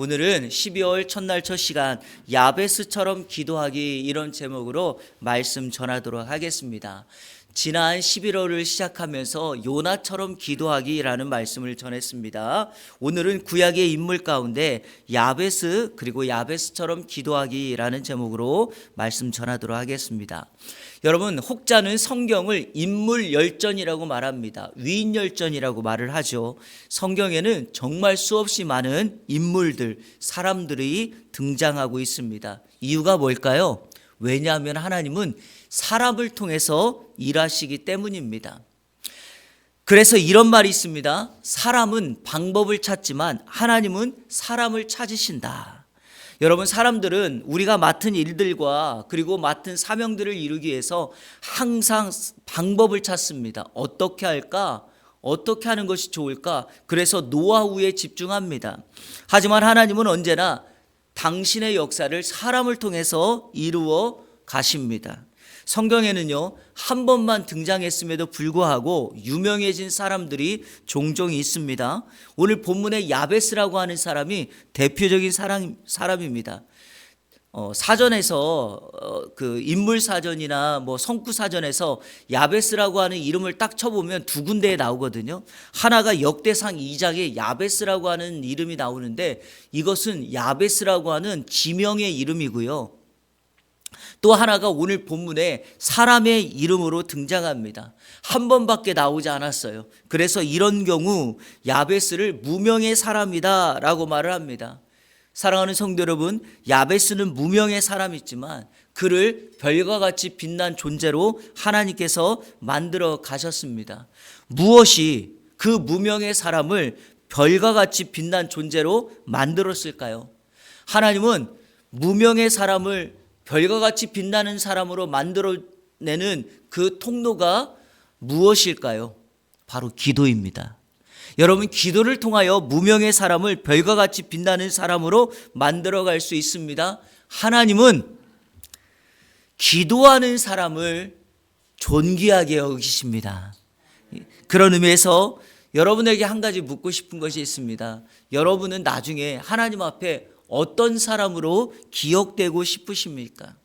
오늘은 12월 첫날 첫 시간 야베스처럼 기도하기 이런 제목으로 말씀 전하도록 하겠습니다. 지난 11월을 시작하면서 요나처럼 기도하기라는 말씀을 전했습니다. 오늘은 구약의 인물 가운데 야베스 그리고 야베스처럼 기도하기라는 제목으로 말씀 전하도록 하겠습니다. 여러분, 혹자는 성경을 인물 열전이라고 말합니다. 위인 열전이라고 말을 하죠. 성경에는 정말 수없이 많은 인물들, 사람들이 등장하고 있습니다. 이유가 뭘까요? 왜냐하면 하나님은 사람을 통해서 일하시기 때문입니다. 그래서 이런 말이 있습니다. 사람은 방법을 찾지만 하나님은 사람을 찾으신다. 여러분, 사람들은 우리가 맡은 일들과 그리고 맡은 사명들을 이루기 위해서 항상 방법을 찾습니다. 어떻게 할까? 어떻게 하는 것이 좋을까? 그래서 노하우에 집중합니다. 하지만 하나님은 언제나 당신의 역사를 사람을 통해서 이루어 가십니다. 성경에는요, 한 번만 등장했음에도 불구하고 유명해진 사람들이 종종 있습니다. 오늘 본문의 야베스라고 하는 사람이 대표적인 사람입니다. 사전에서 그 인물 사전이나 성구 사전에서 야베스라고 하는 이름을 딱 쳐보면 두 군데에 나오거든요. 하나가 역대상 2장에 야베스라고 하는 이름이 나오는데 이것은 야베스라고 하는 지명의 이름이고요. 또 하나가 오늘 본문에 사람의 이름으로 등장합니다. 한 번밖에 나오지 않았어요. 그래서 이런 경우 야베스를 무명의 사람이다 라고 말을 합니다. 사랑하는 성도 여러분, 야베스는 무명의 사람이지만 그를 별과 같이 빛난 존재로 하나님께서 만들어 가셨습니다. 무엇이 그 무명의 사람을 별과 같이 빛난 존재로 만들었을까요? 하나님은 무명의 사람을 별과 같이 빛나는 사람으로 만들어내는 그 통로가 무엇일까요? 바로 기도입니다. 여러분, 기도를 통하여 무명의 사람을 별과 같이 빛나는 사람으로 만들어갈 수 있습니다. 하나님은 기도하는 사람을 존귀하게 여기십니다. 그런 의미에서 여러분에게 한 가지 묻고 싶은 것이 있습니다. 여러분은 나중에 하나님 앞에 어떤 사람으로 기억되고 싶으십니까?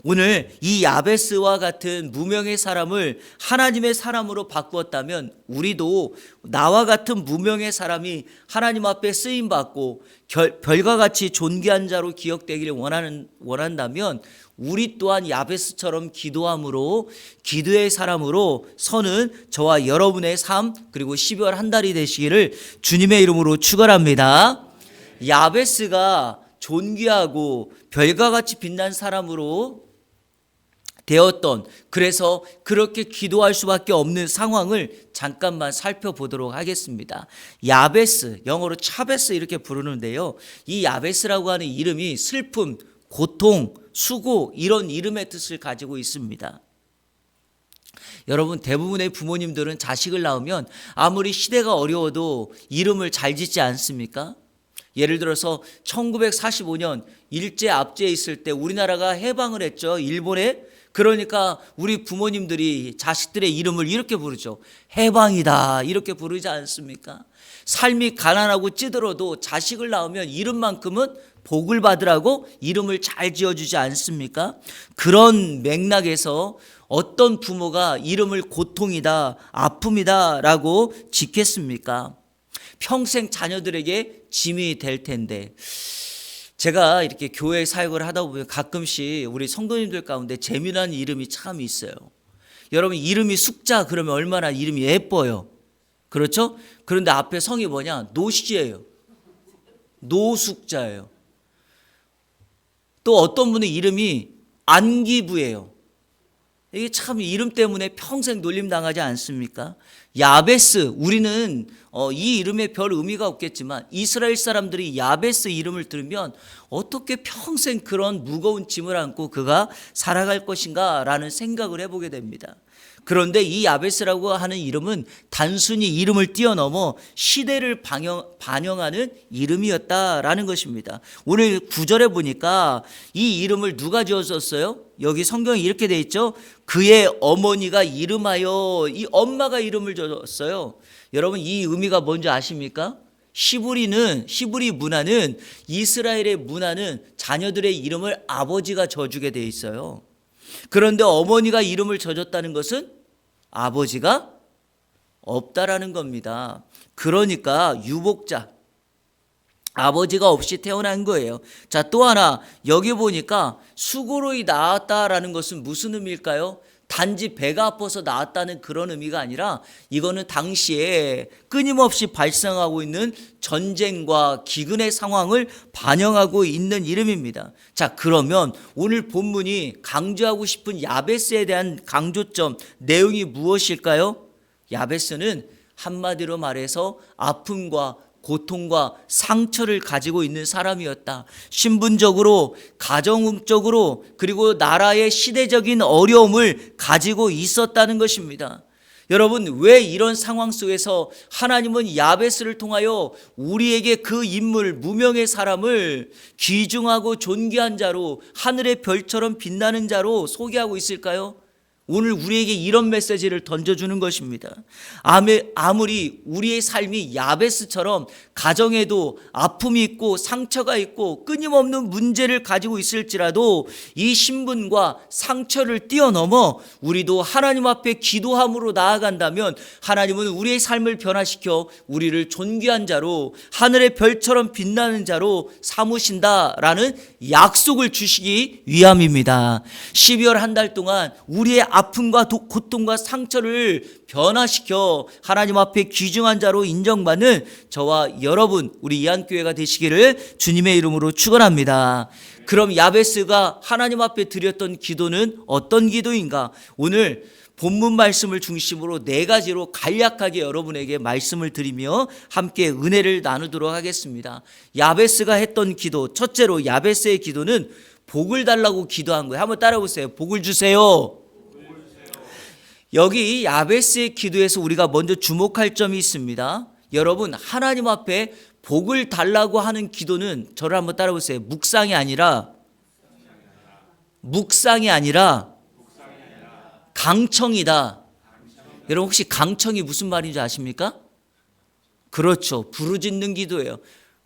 오늘 이 야베스와 같은 무명의 사람을 하나님의 사람으로 바꾸었다면 우리도 나와 같은 무명의 사람이 하나님 앞에 쓰임받고 별과 같이 존귀한 자로 기억되기를 원한다면 우리 또한 야베스처럼 기도함으로 기도의 사람으로 서는 저와 여러분의 삶 그리고 12월 한 달이 되시기를 주님의 이름으로 축원합니다. 야베스가 존귀하고 별과 같이 빛난 사람으로 되었던, 그래서 그렇게 기도할 수밖에 없는 상황을 잠깐만 살펴보도록 하겠습니다. 야베스, 영어로 차베스 이렇게 부르는데요, 이 야베스라고 하는 이름이 슬픔, 고통, 수고 이런 이름의 뜻을 가지고 있습니다. 여러분, 대부분의 부모님들은 자식을 낳으면 아무리 시대가 어려워도 이름을 잘 짓지 않습니까? 예를 들어서 1945년 일제 압제에 있을 때 우리나라가 해방을 했죠, 일본에. 그러니까 우리 부모님들이 자식들의 이름을 이렇게 부르죠. 해방이다 이렇게 부르지 않습니까? 삶이 가난하고 찌들어도 자식을 낳으면 이름만큼은 복을 받으라고 이름을 잘 지어주지 않습니까? 그런 맥락에서 어떤 부모가 이름을 고통이다, 아픔이다 라고 짓겠습니까? 평생 자녀들에게 짐이 될 텐데, 제가 이렇게 교회 사역을 하다 보면 가끔씩 우리 성도님들 가운데 재미난 이름이 참 있어요. 여러분, 이름이 숙자 그러면 얼마나 이름이 예뻐요. 그렇죠? 그런데 앞에 성이 뭐냐? 노씨예요. 노숙자예요. 또 어떤 분의 이름이 안기부예요. 이게 참 이름 때문에 평생 놀림 당하지 않습니까? 야베스, 우리는 이 이름에 별 의미가 없겠지만 이스라엘 사람들이 야베스 이름을 들으면 어떻게 평생 그런 무거운 짐을 안고 그가 살아갈 것인가 라는 생각을 해보게 됩니다. 그런데 이 야베스라고 하는 이름은 단순히 이름을 뛰어넘어 시대를 반영하는 이름이었다라는 것입니다. 오늘 9절에 보니까 이 이름을 누가 지었었어요? 여기 성경에 이렇게 돼 있죠. 그의 어머니가 이름하여, 이 엄마가 이름을 줬어요. 여러분, 이 의미가 뭔지 아십니까? 히브리 문화는 이스라엘의 문화는 자녀들의 이름을 아버지가 져주게 돼 있어요. 그런데 어머니가 이름을 져줬다는 것은 아버지가 없다라는 겁니다. 그러니까 유복자, 아버지가 없이 태어난 거예요. 자, 또 하나 여기 보니까 수고로이 낳았다라는 것은 무슨 의미일까요? 단지 배가 아파서 낳았다는 그런 의미가 아니라 이거는 당시에 끊임없이 발생하고 있는 전쟁과 기근의 상황을 반영하고 있는 이름입니다. 자, 그러면 오늘 본문이 강조하고 싶은 야베스에 대한 강조점 내용이 무엇일까요? 야베스는 한마디로 말해서 아픔과 고통과 상처를 가지고 있는 사람이었다. 신분적으로, 가정적으로, 그리고 나라의 시대적인 어려움을 가지고 있었다는 것입니다. 여러분, 왜 이런 상황 속에서 하나님은 야베스를 통하여 우리에게 그 인물, 무명의 사람을 귀중하고 존귀한 자로, 하늘의 별처럼 빛나는 자로 소개하고 있을까요? 오늘 우리에게 이런 메시지를 던져주는 것입니다. 아무리 우리의 삶이 야베스처럼 가정에도 아픔이 있고 상처가 있고 끊임없는 문제를 가지고 있을지라도 이 신분과 상처를 뛰어넘어 우리도 하나님 앞에 기도함으로 나아간다면 하나님은 우리의 삶을 변화시켜 우리를 존귀한 자로, 하늘의 별처럼 빛나는 자로 삼으신다라는 약속을 주시기 위함입니다. 12월 한 달 동안 우리의 아픔과 고통과 상처를 변화시켜 하나님 앞에 귀중한 자로 인정받는 저와 여러분, 우리 이안교회가 되시기를 주님의 이름으로 축원합니다. 그럼 야베스가 하나님 앞에 드렸던 기도는 어떤 기도인가? 오늘 본문 말씀을 중심으로 네 가지로 간략하게 여러분에게 말씀을 드리며 함께 은혜를 나누도록 하겠습니다. 야베스가 했던 기도, 첫째로 야베스의 기도는 복을 달라고 기도한 거예요. 한번 따라 보세요. 복을 주세요. 여기 야베스의 기도에서 우리가 먼저 주목할 점이 있습니다. 여러분, 하나님 앞에 복을 달라고 하는 기도는, 저를 한번 따라 보세요. 묵상이 아니라 강청이다. 여러분, 혹시 강청이 무슨 말인지 아십니까? 그렇죠. 부르짖는 기도예요.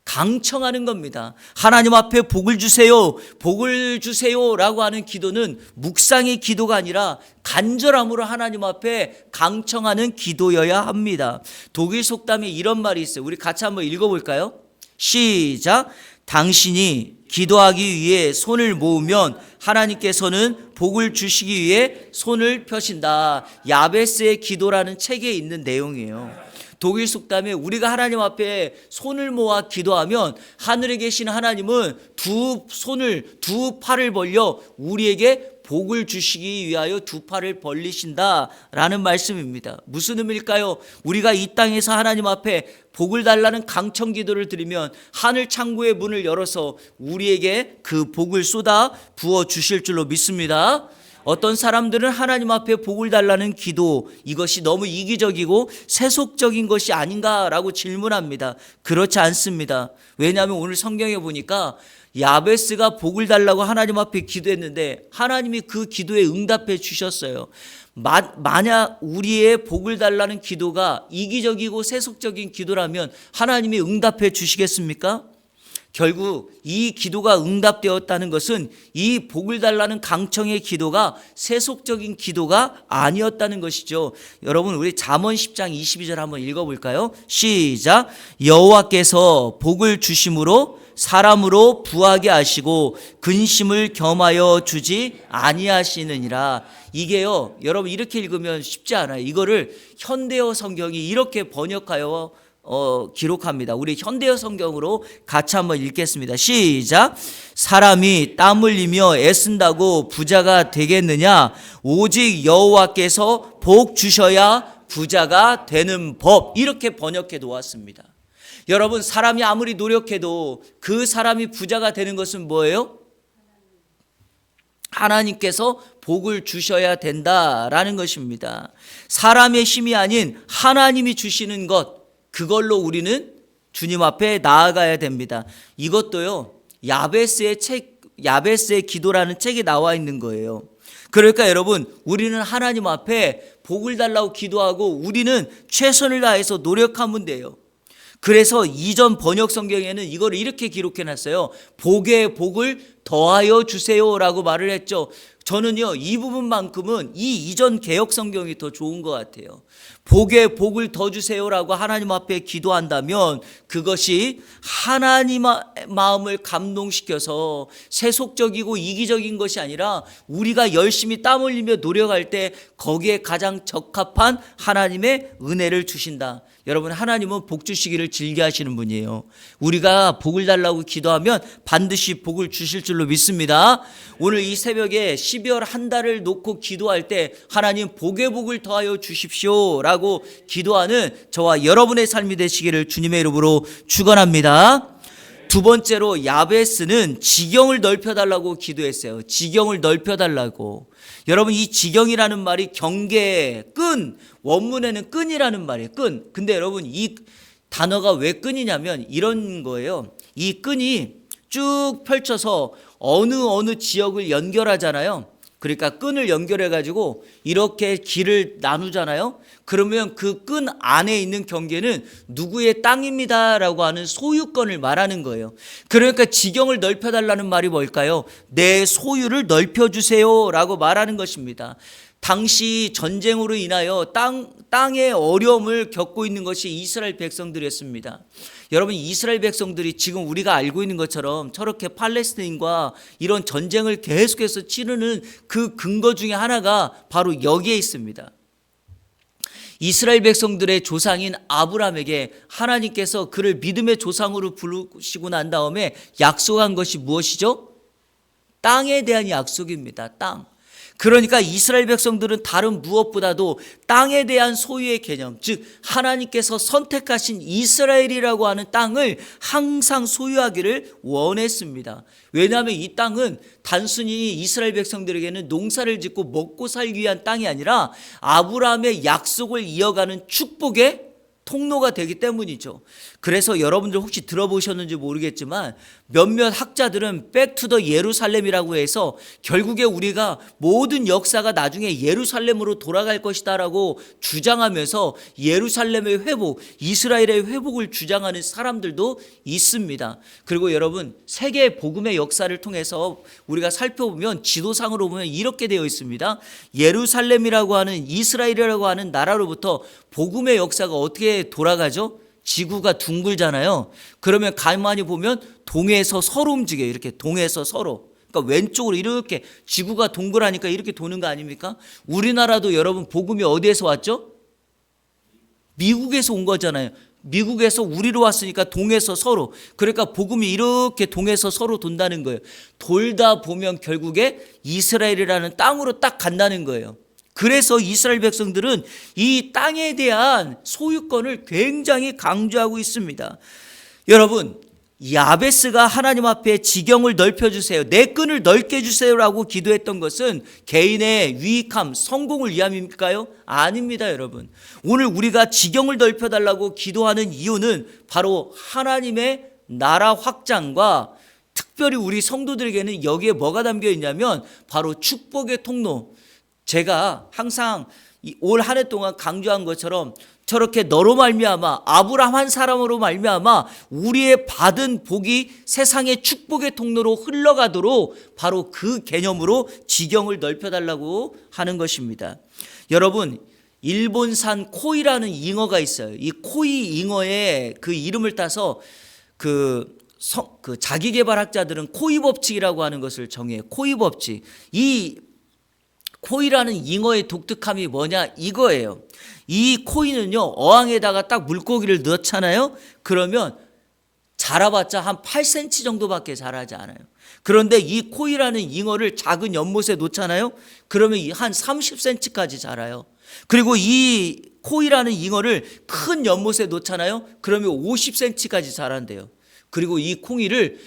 강청하는 겁니다. 하나님 앞에 복을 주세요, 복을 주세요라고 하는 기도는 묵상의 기도가 아니라 간절함으로 하나님 앞에 강청하는 기도여야 합니다. 독일 속담에 이런 말이 있어요. 우리 같이 한번 읽어볼까요? 시작. 당신이 기도하기 위해 손을 모으면 하나님께서는 복을 주시기 위해 손을 펴신다. 야베스의 기도라는 책에 있는 내용이에요. 독일 속담에 우리가 하나님 앞에 손을 모아 기도하면 하늘에 계신 하나님은 두 팔을 벌려 우리에게 복을 주시기 위하여 두 팔을 벌리신다라는 말씀입니다. 무슨 의미일까요? 우리가 이 땅에서 하나님 앞에 복을 달라는 강청 기도를 드리면 하늘 창고의 문을 열어서 우리에게 그 복을 쏟아 부어 주실 줄로 믿습니다. 어떤 사람들은 하나님 앞에 복을 달라는 기도, 이것이 너무 이기적이고 세속적인 것이 아닌가라고 질문합니다. 그렇지 않습니다. 왜냐하면 오늘 성경에 보니까 야베스가 복을 달라고 하나님 앞에 기도했는데 하나님이 그 기도에 응답해 주셨어요. 만약 우리의 복을 달라는 기도가 이기적이고 세속적인 기도라면 하나님이 응답해 주시겠습니까? 결국 이 기도가 응답되었다는 것은 이 복을 달라는 강청의 기도가 세속적인 기도가 아니었다는 것이죠. 여러분, 우리 잠언 10장 22절 한번 읽어볼까요? 시작. 여호와께서 복을 주심으로 사람으로 부하게 하시고 근심을 겸하여 주지 아니하시느니라. 이게요, 여러분 이렇게 읽으면 쉽지 않아요. 이거를 현대어 성경이 이렇게 번역하여 기록합니다. 우리 현대어 성경으로 같이 한번 읽겠습니다. 시작. 사람이 땀 흘리며 애쓴다고 부자가 되겠느냐? 오직 여호와께서 복 주셔야 부자가 되는 법. 이렇게 번역해 놓았습니다. 여러분, 사람이 아무리 노력해도 그 사람이 부자가 되는 것은 뭐예요? 하나님께서 복을 주셔야 된다라는 것입니다. 사람의 힘이 아닌 하나님이 주시는 것, 그걸로 우리는 주님 앞에 나아가야 됩니다. 이것도요, 야베스의 기도라는 책에 나와 있는 거예요. 그러니까 여러분, 우리는 하나님 앞에 복을 달라고 기도하고 우리는 최선을 다해서 노력하면 돼요. 그래서 이전 번역 성경에는 이걸 이렇게 기록해 놨어요. 복에 복을 더하여 주세요라고 말을 했죠. 저는요, 이 부분만큼은 이 이전 개역 성경이 더 좋은 것 같아요. 복에 복을 더 주세요라고 하나님 앞에 기도한다면 그것이 하나님의 마음을 감동시켜서 세속적이고 이기적인 것이 아니라 우리가 열심히 땀 흘리며 노력할 때 거기에 가장 적합한 하나님의 은혜를 주신다. 여러분, 하나님은 복 주시기를 즐겨하시는 분이에요. 우리가 복을 달라고 기도하면 반드시 복을 주실 줄로 믿습니다. 오늘 이 새벽에 12월 한 달을 놓고 기도할 때 하나님 복의 복을 더하여 주십시오 라고 기도하는 저와 여러분의 삶이 되시기를 주님의 이름으로 축원합니다. 두 번째로 야베스는 지경을 넓혀달라고 기도했어요. 지경을 넓혀달라고. 여러분, 이 지경이라는 말이 경계, 끈, 원문에는 끈이라는 말이에요. 끈. 근데 여러분, 이 단어가 왜 끈이냐면 이런 거예요. 이 끈이 쭉 펼쳐서 어느 지역을 연결하잖아요. 그러니까 끈을 연결해 가지고 이렇게 길을 나누잖아요. 그러면 그 끈 안에 있는 경계는 누구의 땅입니다라고 하는 소유권을 말하는 거예요. 그러니까 지경을 넓혀달라는 말이 뭘까요? 내 소유를 넓혀주세요라고 말하는 것입니다. 당시 전쟁으로 인하여 땅의 어려움을 겪고 있는 것이 이스라엘 백성들이었습니다. 여러분, 이스라엘 백성들이 지금 우리가 알고 있는 것처럼 저렇게 팔레스타인과 이런 전쟁을 계속해서 치르는 그 근거 중에 하나가 바로 여기에 있습니다. 이스라엘 백성들의 조상인 아브라함에게 하나님께서 그를 믿음의 조상으로 부르시고 난 다음에 약속한 것이 무엇이죠? 땅에 대한 약속입니다. 땅. 그러니까 이스라엘 백성들은 다른 무엇보다도 땅에 대한 소유의 개념, 즉 하나님께서 선택하신 이스라엘이라고 하는 땅을 항상 소유하기를 원했습니다. 왜냐하면 이 땅은 단순히 이스라엘 백성들에게는 농사를 짓고 먹고 살기 위한 땅이 아니라 아브라함의 약속을 이어가는 축복의 통로가 되기 때문이죠. 그래서 여러분들 혹시 들어보셨는지 모르겠지만 몇몇 학자들은 백투더 예루살렘이라고 해서 결국에 우리가 모든 역사가 나중에 예루살렘으로 돌아갈 것이다라고 주장하면서 예루살렘의 회복, 이스라엘의 회복을 주장하는 사람들도 있습니다. 그리고 여러분, 세계 복음의 역사를 통해서 우리가 살펴보면 지도상으로 보면 이렇게 되어 있습니다. 예루살렘이라고 하는 이스라엘이라고 하는 나라로부터 복음의 역사가 어떻게 돌아가죠? 지구가 둥글잖아요. 그러면 가만히 보면 동에서 서로 움직여요. 이렇게 동에서 서로. 그러니까 왼쪽으로 이렇게 지구가 동그라니까 이렇게 도는 거 아닙니까? 우리나라도 여러분 복음이 어디에서 왔죠? 미국에서 온 거잖아요. 미국에서 우리로 왔으니까 동에서 서로. 그러니까 복음이 이렇게 동에서 서로 돈다는 거예요. 돌다 보면 결국에 이스라엘이라는 땅으로 딱 간다는 거예요. 그래서 이스라엘 백성들은 이 땅에 대한 소유권을 굉장히 강조하고 있습니다. 여러분, 야베스가 하나님 앞에 지경을 넓혀주세요, 내 끈을 넓게 해주세요라고 기도했던 것은 개인의 유익함, 성공을 위함일까요? 아닙니다, 여러분. 오늘 우리가 지경을 넓혀달라고 기도하는 이유는 바로 하나님의 나라 확장과 특별히 우리 성도들에게는 여기에 뭐가 담겨 있냐면 바로 축복의 통로. 제가 항상 올 한 해 동안 강조한 것처럼 저렇게 너로 말미암아 아브라함 한 사람으로 말미암아 우리의 받은 복이 세상의 축복의 통로로 흘러가도록 바로 그 개념으로 지경을 넓혀달라고 하는 것입니다. 여러분, 일본산 코이라는 잉어가 있어요. 이 코이 잉어의 그 이름을 따서 그 자기개발학자들은 코이 법칙이라고 하는 것을 정해요. 코이 법칙. 이 코이라는 잉어의 독특함이 뭐냐 이거예요. 이 코이는요, 어항에다가 딱 물고기를 넣잖아요. 그러면 자라봤자 한 8cm 정도밖에 자라지 않아요. 그런데 이 코이라는 잉어를 작은 연못에 놓잖아요. 그러면 한 30cm까지 자라요. 그리고 이 코이라는 잉어를 큰 연못에 놓잖아요. 그러면 50cm까지 자란대요. 그리고 이 코이를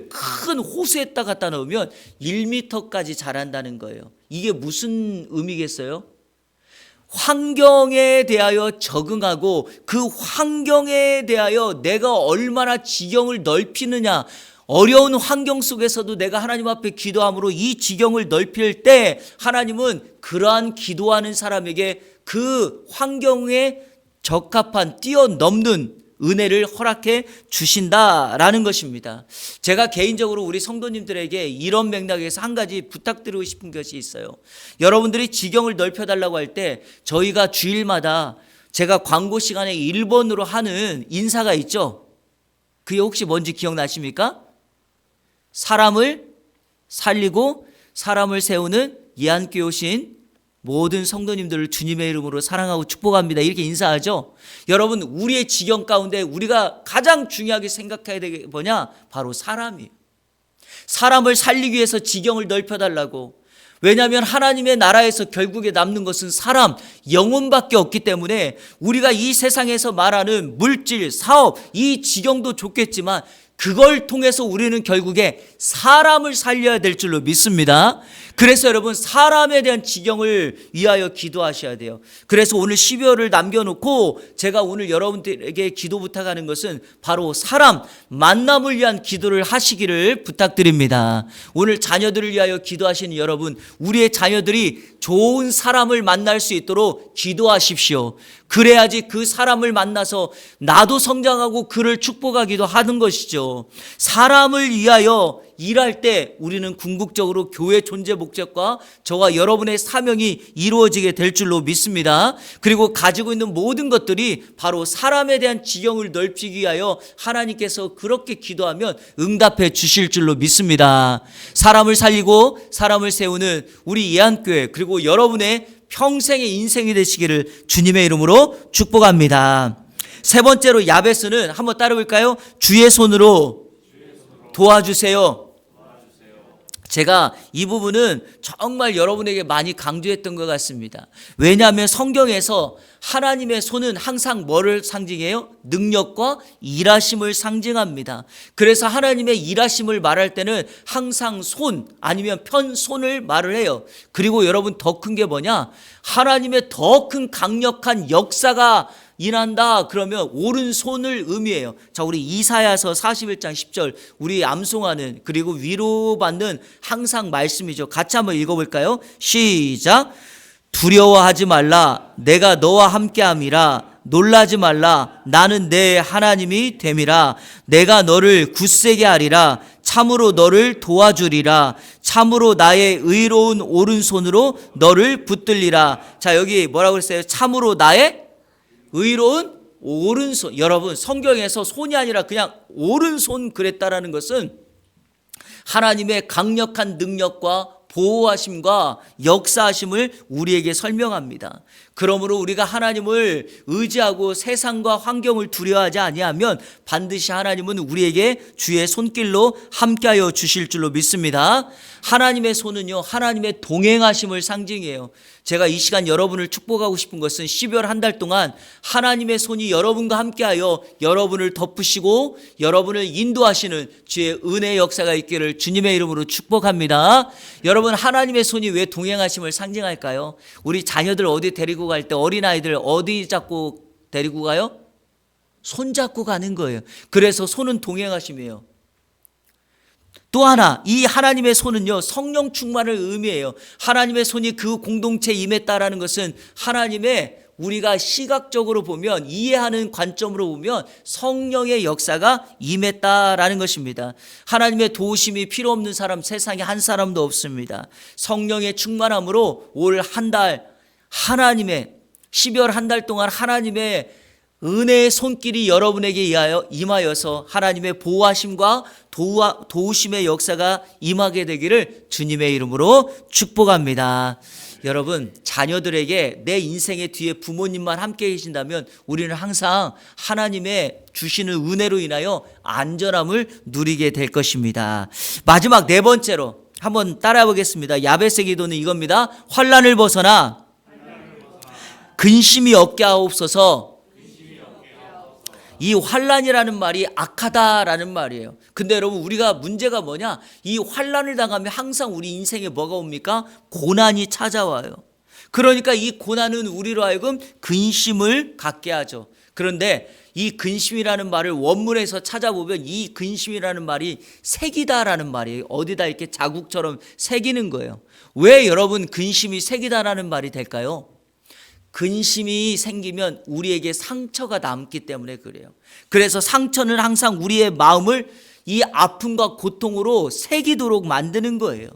큰 호수에다 갖다 넣으면 1m까지 자란다는 거예요. 이게 무슨 의미겠어요? 환경에 대하여 적응하고 그 환경에 대하여 내가 얼마나 지경을 넓히느냐, 어려운 환경 속에서도 내가 하나님 앞에 기도함으로 이 지경을 넓힐 때 하나님은 그러한 기도하는 사람에게 그 환경에 적합한 뛰어넘는 은혜를 허락해 주신다라는 것입니다. 제가 개인적으로 우리 성도님들에게 이런 맥락에서 한 가지 부탁드리고 싶은 것이 있어요. 여러분들이 지경을 넓혀달라고 할 때 저희가 주일마다 제가 광고 시간에 1번으로 하는 인사가 있죠. 그게 혹시 뭔지 기억나십니까? 사람을 살리고 사람을 세우는 예한교회 오신 모든 성도님들을 주님의 이름으로 사랑하고 축복합니다. 이렇게 인사하죠. 여러분, 우리의 지경 가운데 우리가 가장 중요하게 생각해야 되는 게 뭐냐? 바로 사람이에요. 사람을 살리기 위해서 지경을 넓혀달라고. 왜냐하면 하나님의 나라에서 결국에 남는 것은 사람, 영혼밖에 없기 때문에 우리가 이 세상에서 말하는 물질, 사업, 이 지경도 좋겠지만 그걸 통해서 우리는 결국에 사람을 살려야 될 줄로 믿습니다. 그래서 여러분, 사람에 대한 지경을 위하여 기도하셔야 돼요. 그래서 오늘 12월을 남겨놓고 제가 오늘 여러분들에게 기도 부탁하는 것은 바로 사람 만남을 위한 기도를 하시기를 부탁드립니다. 오늘 자녀들을 위하여 기도하시는 여러분, 우리의 자녀들이 좋은 사람을 만날 수 있도록 기도하십시오. 그래야지 그 사람을 만나서 나도 성장하고 그를 축복하기도 하는 것이죠. 사람을 위하여 일할 때 우리는 궁극적으로 교회 존재 목적과 저와 여러분의 사명이 이루어지게 될 줄로 믿습니다. 그리고 가지고 있는 모든 것들이 바로 사람에 대한 지경을 넓히기 위하여 하나님께서 그렇게 기도하면 응답해 주실 줄로 믿습니다. 사람을 살리고 사람을 세우는 우리 예한교회, 그리고 여러분의 평생의 인생이 되시기를 주님의 이름으로 축복합니다. 세 번째로 야베스는 한번 따라 볼까요? 주의 손으로 도와주세요. 제가 이 부분은 정말 여러분에게 많이 강조했던 것 같습니다. 왜냐하면 성경에서 하나님의 손은 항상 뭐를 상징해요? 능력과 일하심을 상징합니다. 그래서 하나님의 일하심을 말할 때는 항상 손 아니면 편손을 말을 해요. 그리고 여러분, 더 큰 게 뭐냐? 하나님의 더 큰 강력한 역사가 일한다 그러면 오른손을 의미해요. 자, 우리 이사야서 41장 10절 우리 암송하는, 그리고 위로받는 항상 말씀이죠. 같이 한번 읽어볼까요? 시작. 두려워하지 말라, 내가 너와 함께함이라. 놀라지 말라, 나는 내 하나님이 됨이라. 내가 너를 굳세게 하리라. 참으로 너를 도와주리라. 참으로 나의 의로운 오른손으로 너를 붙들리라. 자, 여기 뭐라고 그랬어요? 참으로 나의 의로운 오른손. 여러분, 성경에서 손이 아니라 그냥 오른손 그랬다라는 것은 하나님의 강력한 능력과 보호하심과 역사하심을 우리에게 설명합니다. 그러므로 우리가 하나님을 의지하고 세상과 환경을 두려워하지 아니하면 반드시 하나님은 우리에게 주의 손길로 함께하여 주실 줄로 믿습니다. 하나님의 손은요, 하나님의 동행하심을 상징해요. 제가 이 시간 여러분을 축복하고 싶은 것은 12월 한 달 동안 하나님의 손이 여러분과 함께하여 여러분을 덮으시고 여러분을 인도하시는 주의 은혜의 역사가 있기를 주님의 이름으로 축복합니다. 여러분, 하나님의 손이 왜 동행하심을 상징할까요? 우리 자녀들 어디 데리고 갈 때 어린아이들 어디 잡고 데리고 가요? 손 잡고 가는 거예요. 그래서 손은 동행하심이에요. 또 하나, 이 하나님의 손은요, 성령 충만을 의미해요. 하나님의 손이 그 공동체에 임했다라는 것은 하나님의, 우리가 시각적으로 보면, 이해하는 관점으로 보면 성령의 역사가 임했다라는 것입니다. 하나님의 도우심이 필요 없는 사람 세상에 한 사람도 없습니다. 성령의 충만함으로 올 한 달 하나님의 12월 한 달 동안 하나님의 은혜의 손길이 여러분에게 임하여서 하나님의 보호하심과 도우심의 역사가 임하게 되기를 주님의 이름으로 축복합니다. 여러분, 자녀들에게 내 인생의 뒤에 부모님만 함께 계신다면 우리는 항상 하나님의 주시는 은혜로 인하여 안전함을 누리게 될 것입니다. 마지막 네 번째로 한번 따라해 보겠습니다. 야베스의 기도는 이겁니다. 환난을 벗어나 근심이 없게 하옵소서. 이 환난이라는 말이 악하다라는 말이에요. 근데 여러분, 우리가 문제가 뭐냐? 이 환난을 당하면 항상 우리 인생에 뭐가 옵니까? 고난이 찾아와요. 그러니까 이 고난은 우리로 하여금 근심을 갖게 하죠. 그런데 이 근심이라는 말을 원문에서 찾아보면 이 근심이라는 말이 색이다라는 말이에요. 어디다 이렇게 자국처럼 새기는 거예요. 왜 여러분 근심이 색이다라는 말이 될까요? 근심이 생기면 우리에게 상처가 남기 때문에 그래요. 그래서 상처는 항상 우리의 마음을 이 아픔과 고통으로 새기도록 만드는 거예요.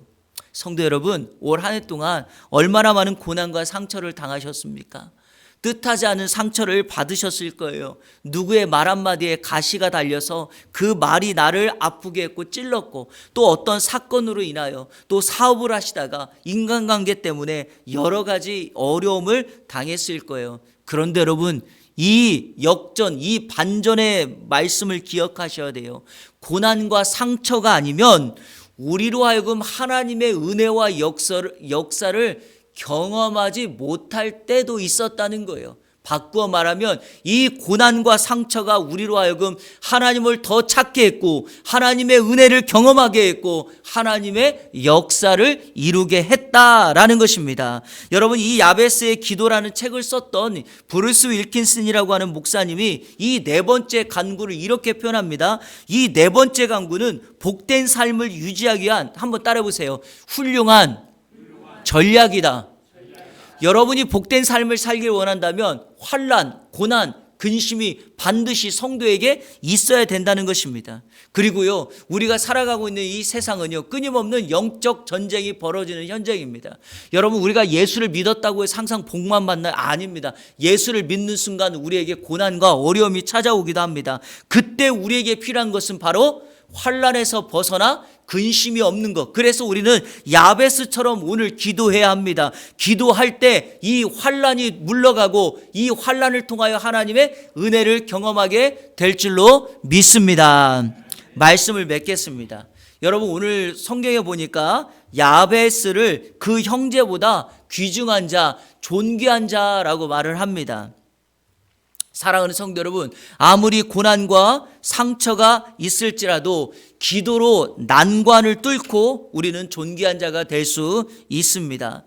성도 여러분, 올 한 해 동안 얼마나 많은 고난과 상처를 당하셨습니까? 뜻하지 않은 상처를 받으셨을 거예요. 누구의 말 한마디에 가시가 달려서 그 말이 나를 아프게 했고 찔렀고, 또 어떤 사건으로 인하여 또 사업을 하시다가 인간관계 때문에 여러 가지 어려움을 당했을 거예요. 그런데 여러분, 이 역전, 이 반전의 말씀을 기억하셔야 돼요. 고난과 상처가 아니면 우리로 하여금 하나님의 은혜와 역사를 경험하지 못할 때도 있었다는 거예요. 바꾸어 말하면 이 고난과 상처가 우리로 하여금 하나님을 더 찾게 했고, 하나님의 은혜를 경험하게 했고, 하나님의 역사를 이루게 했다라는 것입니다. 여러분, 이 야베스의 기도라는 책을 썼던 브루스 윌킨슨이라고 하는 목사님이 이 네 번째 간구를 이렇게 표현합니다. 이 네 번째 간구는 복된 삶을 유지하기 위한, 한번 따라해 보세요, 훌륭한 전략이다. 여러분이 복된 삶을 살길 원한다면 환난, 고난, 근심이 반드시 성도에게 있어야 된다는 것입니다. 그리고요, 우리가 살아가고 있는 이 세상은요, 끊임없는 영적 전쟁이 벌어지는 현장입니다. 여러분, 우리가 예수를 믿었다고 해서 항상 복만 받나요? 아닙니다. 예수를 믿는 순간 우리에게 고난과 어려움이 찾아오기도 합니다. 그때 우리에게 필요한 것은 바로 환난에서 벗어나 근심이 없는 것. 그래서 우리는 야베스처럼 오늘 기도해야 합니다. 기도할 때 이 환난이 물러가고 이 환난을 통하여 하나님의 은혜를 경험하게 될 줄로 믿습니다. 말씀을 맺겠습니다. 여러분, 오늘 성경에 보니까 야베스를 그 형제보다 귀중한 자, 존귀한 자라고 말을 합니다. 사랑하는 성도 여러분, 아무리 고난과 상처가 있을지라도 기도로 난관을 뚫고 우리는 존귀한 자가 될 수 있습니다.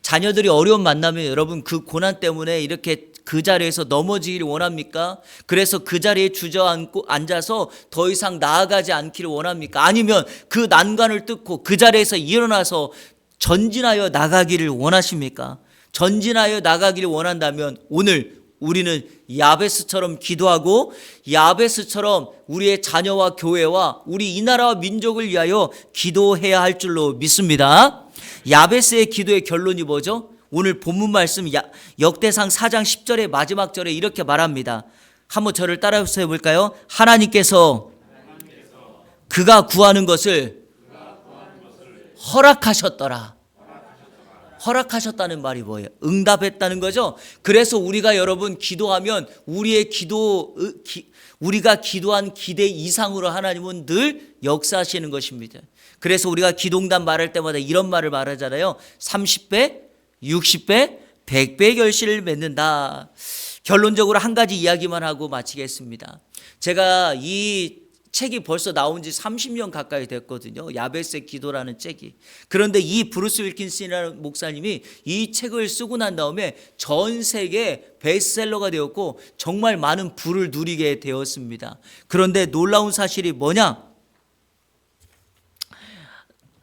자녀들이 어려움 만나면 여러분, 그 고난 때문에 이렇게 그 자리에서 넘어지기를 원합니까? 그래서 그 자리에 주저앉고 앉아서 더 이상 나아가지 않기를 원합니까? 아니면 그 난관을 뚫고 그 자리에서 일어나서 전진하여 나가기를 원하십니까? 전진하여 나가기를 원한다면 오늘 우리는 야베스처럼 기도하고 야베스처럼 우리의 자녀와 교회와 우리 이 나라와 민족을 위하여 기도해야 할 줄로 믿습니다. 야베스의 기도의 결론이 뭐죠? 오늘 본문 말씀 역대상 4장 10절의 마지막 절에 이렇게 말합니다. 한번 저를 따라서 해볼까요? 하나님께서 그가 구하는 것을 허락하셨더라. 허락하셨다는 말이 뭐예요? 응답했다는 거죠. 그래서 우리가 여러분 기도하면 우리가 기도한 기대 이상으로 하나님은 늘 역사하시는 것입니다. 그래서 우리가 기도응답 말할 때마다 이런 말을 말하잖아요. 30배, 60배, 100배 결실을 맺는다. 결론적으로 한 가지 이야기만 하고 마치겠습니다. 제가 이 책이 벌써 나온 지 30년 가까이 됐거든요. 야베스의 기도라는 책이. 그런데 이 브루스 윌킨슨이라는 목사님이 이 책을 쓰고 난 다음에 전 세계 베스트셀러가 되었고 정말 많은 부를 누리게 되었습니다. 그런데 놀라운 사실이 뭐냐?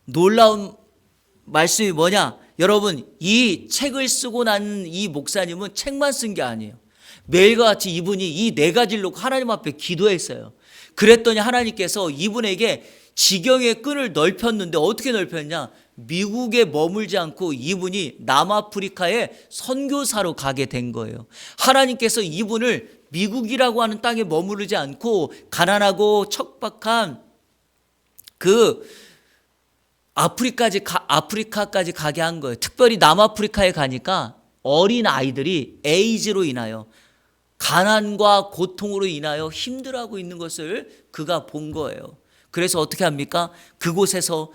놀라운 말씀이 뭐냐? 여러분, 이 책을 쓰고 난 이 목사님은 책만 쓴 게 아니에요. 매일과 같이 이분이 이 네 가지를 놓고 하나님 앞에 기도했어요. 그랬더니 하나님께서 이분에게 지경의 끈을 넓혔는데 어떻게 넓혔냐? 미국에 머물지 않고 이분이 남아프리카에 선교사로 가게 된 거예요. 하나님께서 이분을 미국이라고 하는 땅에 머무르지 않고 가난하고 척박한 그 아프리카까지 가게 한 거예요. 특별히 남아프리카에 가니까 어린 아이들이 에이즈로 인하여 가난과 고통으로 인하여 힘들어하고 있는 것을 그가 본 거예요. 그래서 어떻게 합니까? 그곳에서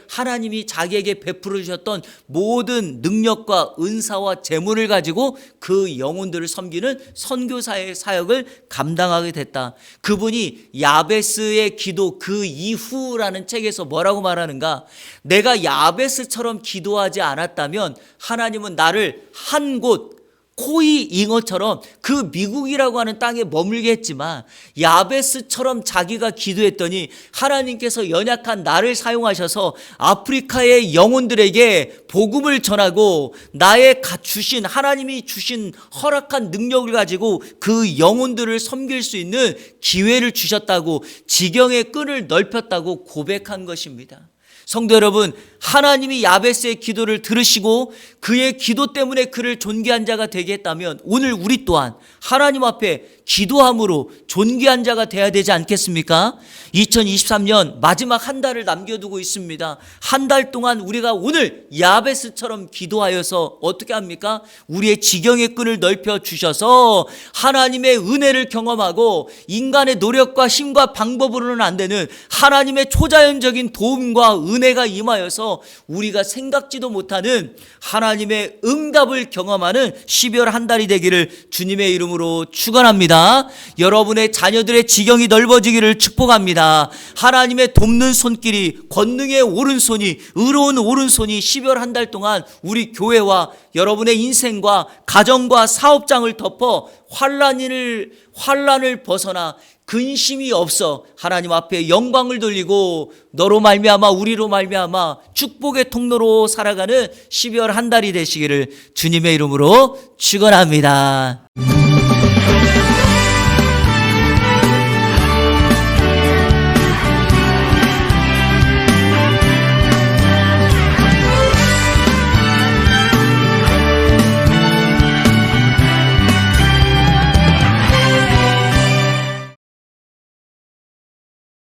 하나님이 자기에게 베풀어 주셨던 모든 능력과 은사와 재물을 가지고 그 영혼들을 섬기는 선교사의 사역을 감당하게 됐다. 그분이 야베스의 기도 그 이후라는 책에서 뭐라고 말하는가? 내가 야베스처럼 기도하지 않았다면 하나님은 나를 한 곳 코이 잉어처럼 그 미국이라고 하는 땅에 머물게 했지만 야베스처럼 자기가 기도했더니 하나님께서 연약한 나를 사용하셔서 아프리카의 영혼들에게 복음을 전하고 나의 주신 하나님이 주신 허락한 능력을 가지고 그 영혼들을 섬길 수 있는 기회를 주셨다고 지경의 끈을 넓혔다고 고백한 것입니다. 성도 여러분, 하나님이 야베스의 기도를 들으시고 그의 기도 때문에 그를 존귀한 자가 되게 했다면 오늘 우리 또한 하나님 앞에 기도함으로 존귀한 자가 돼야 되지 않겠습니까? 2023년 마지막 한 달을 남겨두고 있습니다. 한 달 동안 우리가 오늘 야베스처럼 기도하여서 어떻게 합니까? 우리의 지경의 끈을 넓혀 주셔서 하나님의 은혜를 경험하고 인간의 노력과 힘과 방법으로는 안 되는 하나님의 초자연적인 도움과 은혜가 임하여서 우리가 생각지도 못하는 하나님의 응답을 경험하는 12월 한 달이 되기를 주님의 이름으로 축원합니다. 여러분의 자녀들의 지경이 넓어지기를 축복합니다. 하나님의 돕는 손길이, 권능의 오른손이, 의로운 오른손이 12월 한 달 동안 우리 교회와 여러분의 인생과 가정과 사업장을 덮어 환란을 벗어나 근심이 없어 하나님 앞에 영광을 돌리고 너로 말미암아 우리로 말미암아 축복의 통로로 살아가는 12월 한 달이 되시기를 주님의 이름으로 축원합니다.